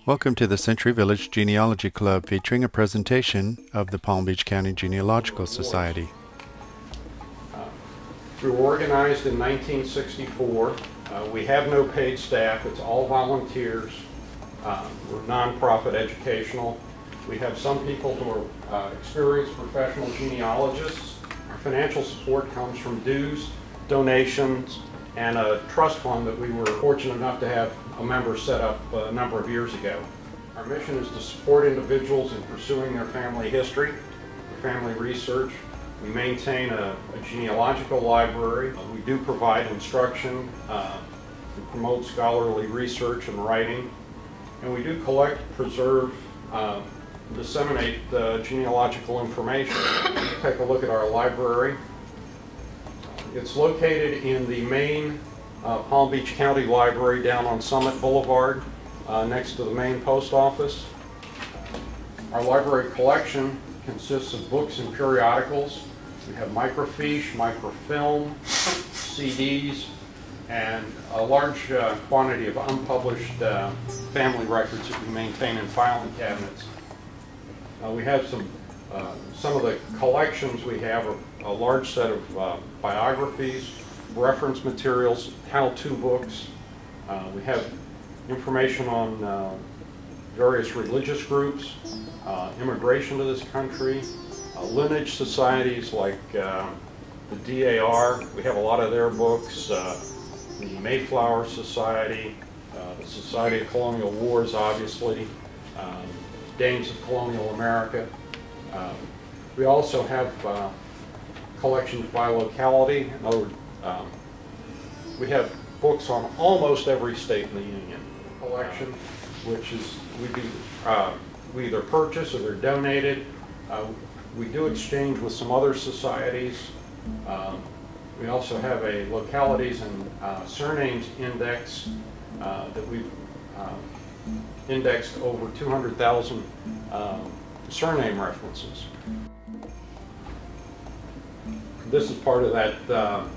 Welcome to the Century Village Genealogy Club, featuring a presentation of the Palm Beach County Genealogical Society. We were organized in 1964. We have no paid staff. It's all volunteers. We're nonprofit educational. We have some people who are experienced professional genealogists. Our financial support comes from dues, donations, and a trust fund that we were fortunate enough to have a member set up a number of years ago. Our mission is to support individuals in pursuing their family history, their family research. We maintain a genealogical library. We do provide instruction. We promote scholarly research and writing. And we do collect, preserve, disseminate genealogical information. Take a look at our library. It's located in the main Palm Beach County Library down on Summit Boulevard, next to the main post office. Our library collection consists of books and periodicals. We have microfiche, microfilm, CDs, and a large quantity of unpublished family records that we maintain in filing cabinets. We have some of the collections we have are a large set of biographies, reference materials, how-to books. We have information on various religious groups, immigration to this country, lineage societies like the DAR. We have a lot of their books, the Mayflower Society, the Society of Colonial Wars, obviously, Dames of Colonial America. We also have collections by locality. In other words, we have books on almost every state in the Union. Collection, which is we either purchase or they're donated. We do exchange with some other societies. We also have a localities and surnames index that we've indexed over 200,000 surname references. This is part of that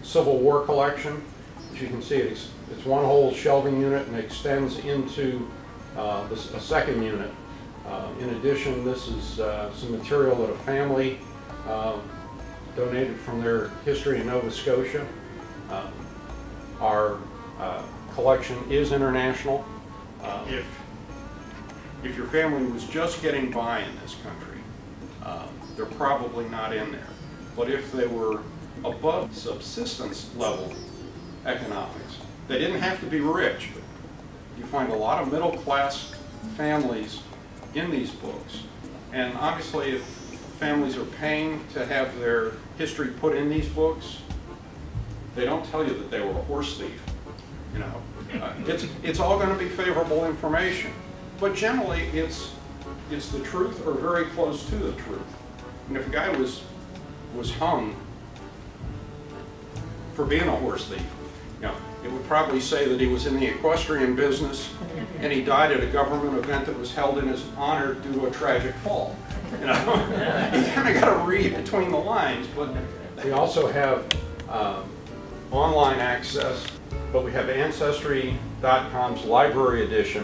Civil War collection. As you can see, it's one whole shelving unit and extends into a second unit. In addition, this is some material that a family donated from their history in Nova Scotia. Our collection is international. If your family was just getting by in this country, they're probably not in there. But if they were above subsistence level economics, they didn't have to be rich, but you find a lot of middle class families in these books. And obviously, if families are paying to have their history put in these books, they don't tell you that they were a horse thief. You know, it's all going to be favorable information, but generally it's the truth or very close to the truth. And if a guy was hung for being a horse thief, you know, it would probably say that he was in the equestrian business and he died at a government event that was held in his honor due to a tragic fall. You know, you kind of got to read between the lines. But we also have online access, but we have Ancestry.com's library edition,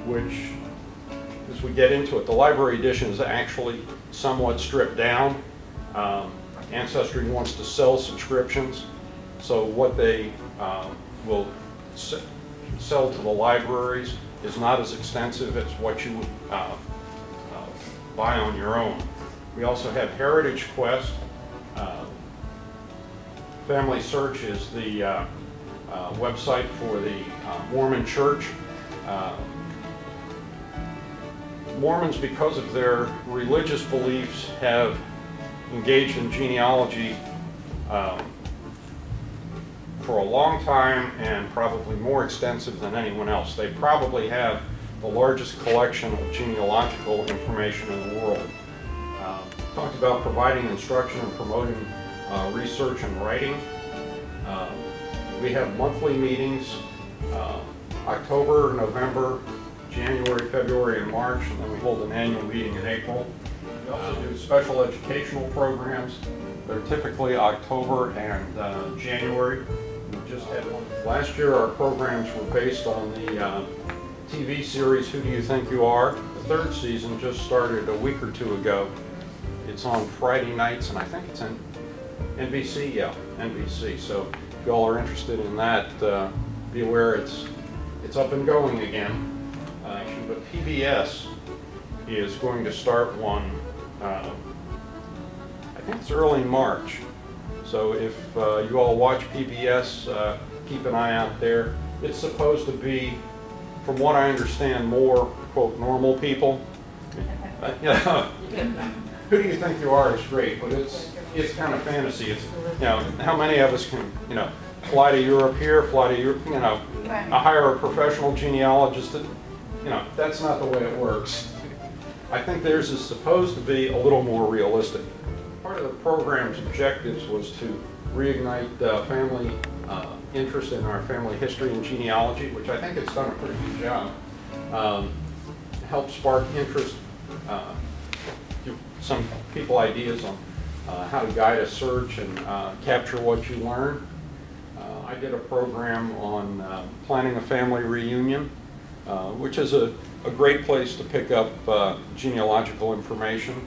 which, as we get into it, the library edition is actually somewhat stripped down. Ancestry wants to sell subscriptions, so what they will sell to the libraries is not as extensive as what you would buy on your own. We also have Heritage Quest. Family Search is the website for the Mormon Church. Mormons, because of their religious beliefs, have engaged in genealogy for a long time and probably more extensive than anyone else. They probably have the largest collection of genealogical information in the world. Talked about providing instruction and promoting research and writing. We have monthly meetings, October, November, January, February, and March, and then we hold an annual meeting in April. We also do special educational programs. They're typically October and January. We just had one. Last year our programs were based on the TV series, Who Do You Think You Are? The third season just started a week or two ago. It's on Friday nights, and I think it's in NBC, yeah, NBC. So if y'all are interested in that, be aware it's up and going again. But PBS is going to start one, I think it's early March. So if you all watch PBS, keep an eye out there. It's supposed to be, from what I understand, more, quote, normal people. Who do you think you are is great, but it's kind of fantasy. It's, how many of us can, fly to Europe here, fly to Europe, hire a professional genealogist. That's not the way it works. I think theirs is supposed to be a little more realistic. Part of the program's objectives was to reignite family interest in our family history and genealogy, which I think it's done a pretty good job. Help spark interest, give some people ideas on how to guide a search and capture what you learn. I did a program on planning a family reunion, which is a great place to pick up genealogical information.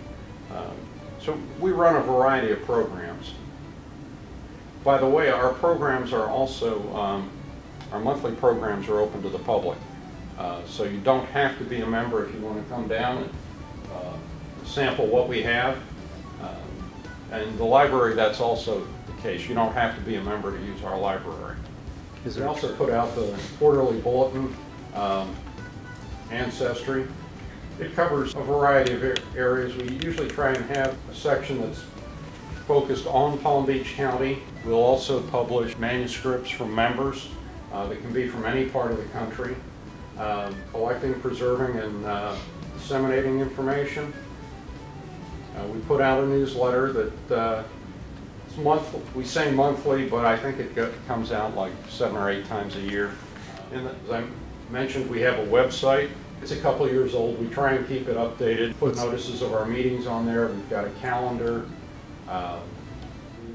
So we run a variety of programs. By the way, our programs are also, our monthly programs are open to the public. So you don't have to be a member if you want to come down and sample what we have. And the library, that's also the case. You don't have to be a member to use our library. We also put out the quarterly bulletin, Ancestry. It covers a variety of areas. We usually try and have a section that's focused on Palm Beach County. We'll also publish manuscripts from members that can be from any part of the country, collecting, preserving, and disseminating information. We put out a newsletter that it's monthly. We say monthly, but I think it comes out like 7 or 8 times a year. And as I mentioned, we have a website. It's a couple years old. We try and keep it updated. Put notices of our meetings on there. We've got a calendar. The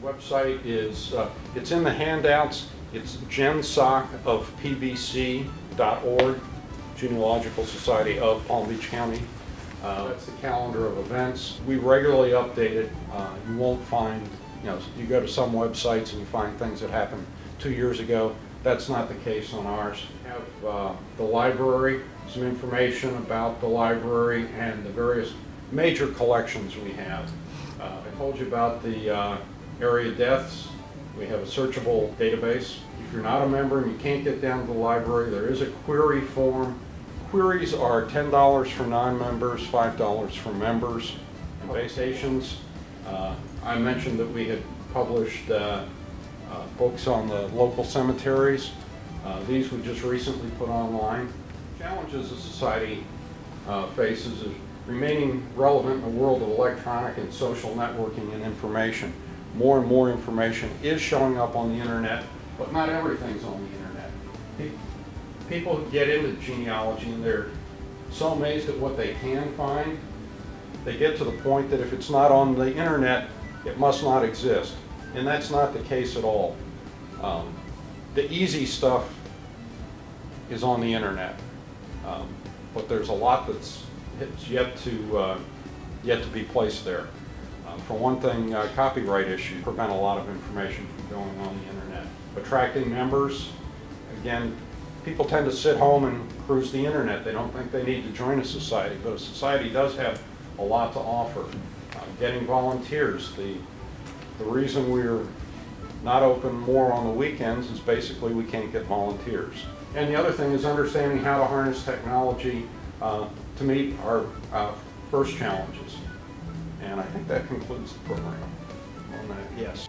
website is, it's in the handouts. It's gensoc of PBC.org, Genealogical Society of Palm Beach County. That's the calendar of events. We regularly update it. You won't find, you go to some websites and you find things that happened 2 years ago. That's not the case on ours. We have the library, some information about the library and the various major collections we have. I told you about the area deaths. We have a searchable database. If you're not a member and you can't get down to the library, there is a query form. Queries are $10 for non-members, $5 for members. And base stations, I mentioned that we had published books on the local cemeteries. These we just recently put online. Challenges the society faces is remaining relevant in the world of electronic and social networking and information. More and more information is showing up on the internet, but not everything's on the internet. People who get into genealogy and they're so amazed at what they can find, they get to the point that if it's not on the internet, it must not exist. And that's not the case at all. The easy stuff is on the internet, but there's a lot that's yet to be placed there. For one thing, copyright issues prevent a lot of information from going on the internet. Attracting members, again, people tend to sit home and cruise the internet. They don't think they need to join a society, but a society does have a lot to offer. Getting volunteers. The reason we're not open more on the weekends is basically we can't get volunteers. And the other thing is understanding how to harness technology to meet our first challenges. And I think that concludes the program on that. Yes.